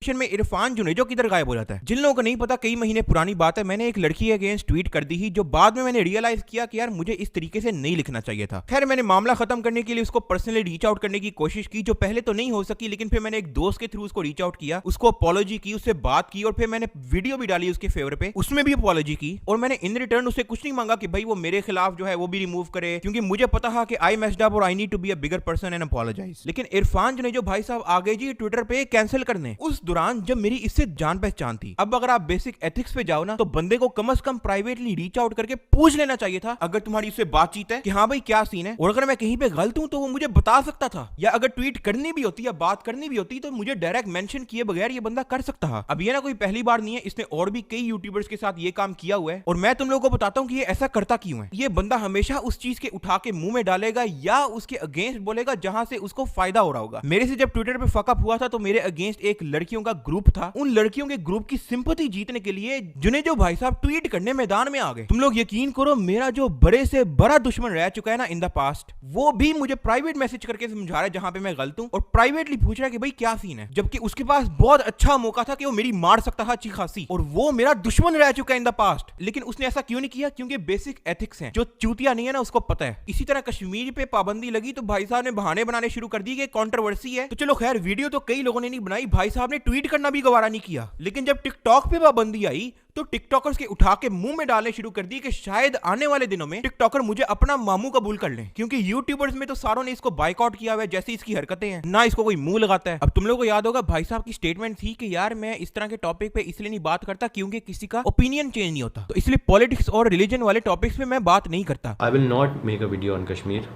में इरफान जुनेजो किधर गायब हो जाता है। जिन लोगों को नहीं पता, कई महीने पुरानी बात है, मैंने एक लड़की के अगेंस्ट ट्वीट कर दी थी, जो बाद में मैंने रियलाइज किया कि यार मुझे इस तरीके से नहीं लिखना चाहिए था। खैर, मैंने मामला खत्म करने के लिए उसको पर्सनली रीच आउट करने की कोशिश की, जो पहले तो नहीं हो सकी, लेकिन फिर मैंने एक दोस्त के थ्रू उसको रीच आउट किया, उसको अपॉलॉजी की, उससे बात की, और फिर मैंने वीडियो भी डाली उसके फेवर पे, उसमें भी अपॉलॉजी की, और मैंने इन रिटर्न उससे कुछ नहीं मांगा कि भाई वो मेरे खिलाफ जो है वो भी रिमूव करे, क्योंकि मुझे पता है कि आई मेस्ड अप और I need to be a bigger person and apologise. लेकिन इरफान जुनेजो भाई साहब आ गए जी ट्विटर पे कैंसिल करने, उस दौरान जब मेरी इससे जान पहचान थी। अब अगर आप बेसिक एथिक्स पे जाओ ना, तो बंदे को कम से कम प्राइवेटली रीच आउट करके पूछ लेना चाहिए था, अगर तुम्हारी उससे बातचीत है कि हाँ भाई क्या सीन है, और अगर मैं कहीं पे गलत हूं तो वो मुझे बता सकता था, या अगर ट्वीट करनी भी होती या बात करनी भी होती तो मुझे डायरेक्ट मेंशन किए बगैर ये बंदा कर सकता है। अब ये ना कोई पहली बार नहीं है, इसने और भी कई यूट्यूबर्स के साथ ये काम किया हुआ है, और मैं तुम लोगों को बताता हूं कि ये ऐसा करता क्यों है। ये बंदा हमेशा उस चीज के उठा के मुंह में डालेगा या उसके अगेंस्ट बोलेगा जहां से उसको फायदा हो रहा होगा। मेरे से जब ट्विटर पे फकअप हुआ था तो मेरे अगेंस्ट एक लड़कियों का ग्रुप था, उन लड़कियों के ग्रुप की सिंपैथी जीतने के लिए जुनेजो भाई साहब ट्वीट करने मैदान में आ गए। तुम लोग यकीन करो, मेरा जो बड़े से बड़ा दुश्मन रह चुका है ना इन द पास्ट, वो भी मुझे प्राइवेट मैसेज करके समझा रहा है जहां पे मैं गलत हूं, और प्राइवेटली पूछ रहा है कि भाई क्या सीन है, जबकि उसके पास बहुत अच्छा मौका था कि वो मेरी मार सकता था अच्छी खासी, और वो मेरा दुश्मन रह चुका है इन द पास्ट। लेकिन उसने ऐसा क्यों नहीं किया? क्योंकि बेसिक एथिक्स हैं, जो चूतिया नहीं है ना उसको पता है। इसी तरह कश्मीर पे पाबंदी लगी तो भाई साहब ने बहाने बनाने शुरू कर दी कि कंट्रोवर्सी है, तो चलो खैर वीडियो तो कई लोगों ने नहीं बनाई, भाई साहब ने ट्वीट करना भी गवारा नहीं किया। लेकिन जब टिकटॉक पे पाबंदी आई तो टिकटॉकर्स के उठा के मुंह में डालने शुरू कर दी कि शायद आने वाले दिनों में टिकटॉकर मुझे अपना मामू कबूल कर लें, क्योंकि यूट्यूबर्स में तो सारों ने इसको बाइकआउट किया हुआ है, जैसी इसकी हरकतें हैं ना इसको कोई मुंह लगाता है। अब तुम लोगों को याद होगा भाई साहब की स्टेटमेंट थी कि यार मैं इस तरह के टॉपिक पे इसलिए नहीं बात करता क्योंकि किसी का ओपिनियन चेंज नहीं होता, तो इसलिए पॉलिटिक्स और रिलीजन वाले टॉपिक्स पे मैं बात नहीं करता। I will not make a video on Kashmir,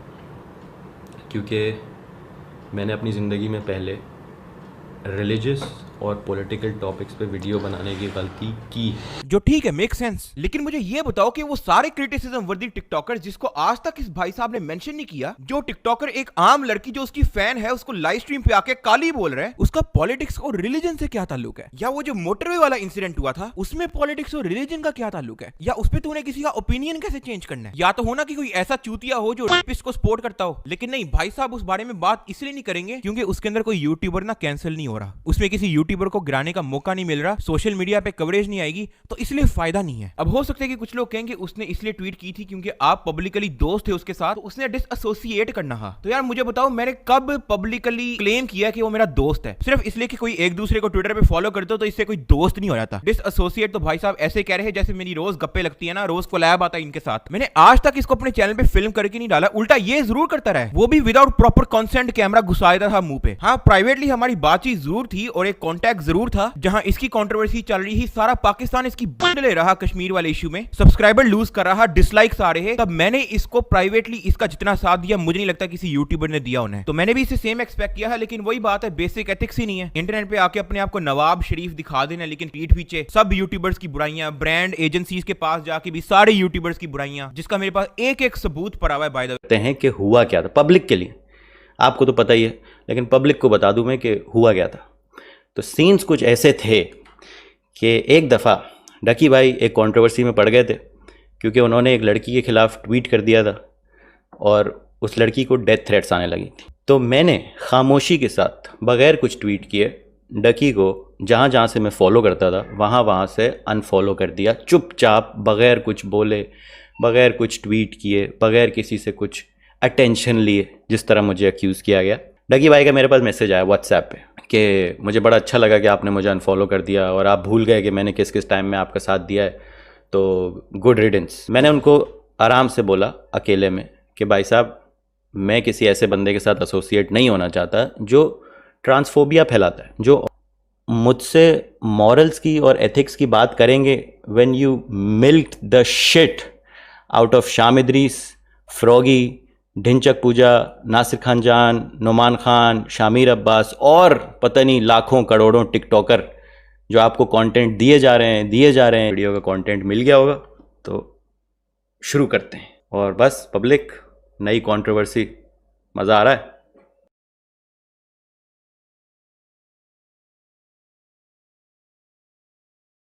क्योंकि मैंने अपनी ज़िंदगी में पहले रिलीजियस और पॉलिटिकल टॉपिक्स पे वीडियो बनाने की गलती की, जो ठीक है, मेक सेंस। लेकिन मुझे ये बताओ कि वो सारे क्रिटिसिज्म वर्दी टिकटॉकर जिसको आज तक इस भाई साहब ने मेंशन नहीं किया, जो टिकटॉकर एक आम लड़की जो उसकी फैन है उसको लाइव स्ट्रीम पे आके काली बोल रहा है, उसका पॉलिटिक्स और रिलीजन से क्या ताल्लुक है? या वो जो मोटरवे वाला इंसिडेंट हुआ था उसमें पॉलिटिक्स और रिलीजन का क्या ताल्लुक है? या उस पर तूने किसी का ओपिनियन कैसे चेंज करना है? या तो होना कि कोई ऐसा चूतिया हो जो रेपिस्ट को सपोर्ट करता हो, लेकिन नहीं, भाई साहब उस बारे में बात इसलिए नहीं करेंगे क्योंकि उसके अंदर कोई यूट्यूबर ना कैंसिल नहीं हो रहा, उसमें किसी यूट्यूबर को गिराने का मौका नहीं मिल रहा, सोशल मीडिया पे कवरेज नहीं आएगी, तो इसलिए फायदा नहीं है। अब हो सकता है कि कुछ लोग कहेंगे उसने इसलिए ट्वीट की थी क्योंकि आप पब्लिकली दोस्त थे उसके साथ, उसने डिसएसोसिएट करना था। तो यार मुझे बताओ, मैंने कब पब्लिकली क्लेम किया कि वो मेरा दोस्त है? सिर्फ इसलिए कि कोई एक दूसरे को ट्विटर पे फॉलो करते हो तो इससे कोई दोस्त नहीं हो जाता। डिसएसोसिएट तो भाई साहब ऐसे कह रहे हैं जैसे मेरी रोज गप्पे लगती है ना, रोज कोलैब आता है इनके साथ। मैंने आज तक इसको अपने चैनल पे फिल्म करके नहीं डाला, उल्टा ये जरूर करता रहा है, वो भी विदाउट प्रॉपर कंसेंट कैमरा घुसाया था मुंह पे। हाँ, प्राइवेटली हमारी बातचीत जरूर थी और एक कॉन्टैक्ट जरूर था, जहां इसकी कंट्रोवर्सी चल रही थी, सारा पाकिस्तान इसकी बंद ले रहा कश्मीर वाले इशू में, सब्सक्राइबर लूज कर रहा, डिसलाइक्स आ रहे, तब मैंने इसको प्राइवेटली इसका जितना साथ दिया मुझे नहीं लगता किसी यूट्यूबर ने दिया उन्हें, तो मैंने भी इसे सेम एक्सपेक्ट किया है। लेकिन वही बात है, बेसिक एथिक्स ही नहीं है। इंटरनेट पे आके अपने आप को नवाब शरीफ दिखा देना, लेकिन पीठ पीछे सब यूट्यूबर्स की बुराइयां, ब्रांड एजेंसीज के पास जाके भी सारे यूट्यूबर्स की बुराइयां, जिसका मेरे पास एक एक सबूत पड़ा हुआ है। बाय द वे हैं कि हुआ क्या था पब्लिक के लिए, आपको तो पता ही है, लेकिन पब्लिक को बता दूं मैं कि हुआ क्या था। तो सीन्स कुछ ऐसे थे कि एक दफ़ा डकी भाई एक कंट्रोवर्सी में पड़ गए थे, क्योंकि उन्होंने एक लड़की के ख़िलाफ़ ट्वीट कर दिया था और उस लड़की को डेथ थ्रेट्स आने लगी थी। तो मैंने खामोशी के साथ बग़ैर कुछ ट्वीट किए डकी को जहाँ जहाँ से मैं फॉलो करता था वहाँ से अनफॉलो कर दिया, चुपचाप, बग़ैर कुछ बोले, बग़ैर कुछ ट्वीट किए, बग़ैर किसी से कुछ अटेंशन लिए, जिस तरह मुझे एक्यूज़ किया गया। डकी भाई का मेरे पास मैसेज आया व्हाट्सएप पे कि मुझे बड़ा अच्छा लगा कि आपने मुझे अनफॉलो कर दिया और आप भूल गए कि मैंने किस किस टाइम में आपका साथ दिया है, तो गुड रिडेंस। मैंने उनको आराम से बोला अकेले में कि भाई साहब, मैं किसी ऐसे बंदे के साथ एसोसिएट नहीं होना चाहता जो ट्रांसफोबिया फैलाता है, जो मुझसे मॉरल्स की और एथिक्स की बात करेंगे। When you milk the shit out of शाम इदरीस, फ्रॉगी, ढिंचक पूजा, नासिर खान जान, नुमान खान, शामिर अब्बास और पता नहीं लाखों करोड़ों टिकटॉकर जो आपको कंटेंट दिए जा रहे हैं, वीडियो का कंटेंट मिल गया होगा तो शुरू करते हैं। और बस पब्लिक, नई कंट्रोवर्सी, मज़ा आ रहा है।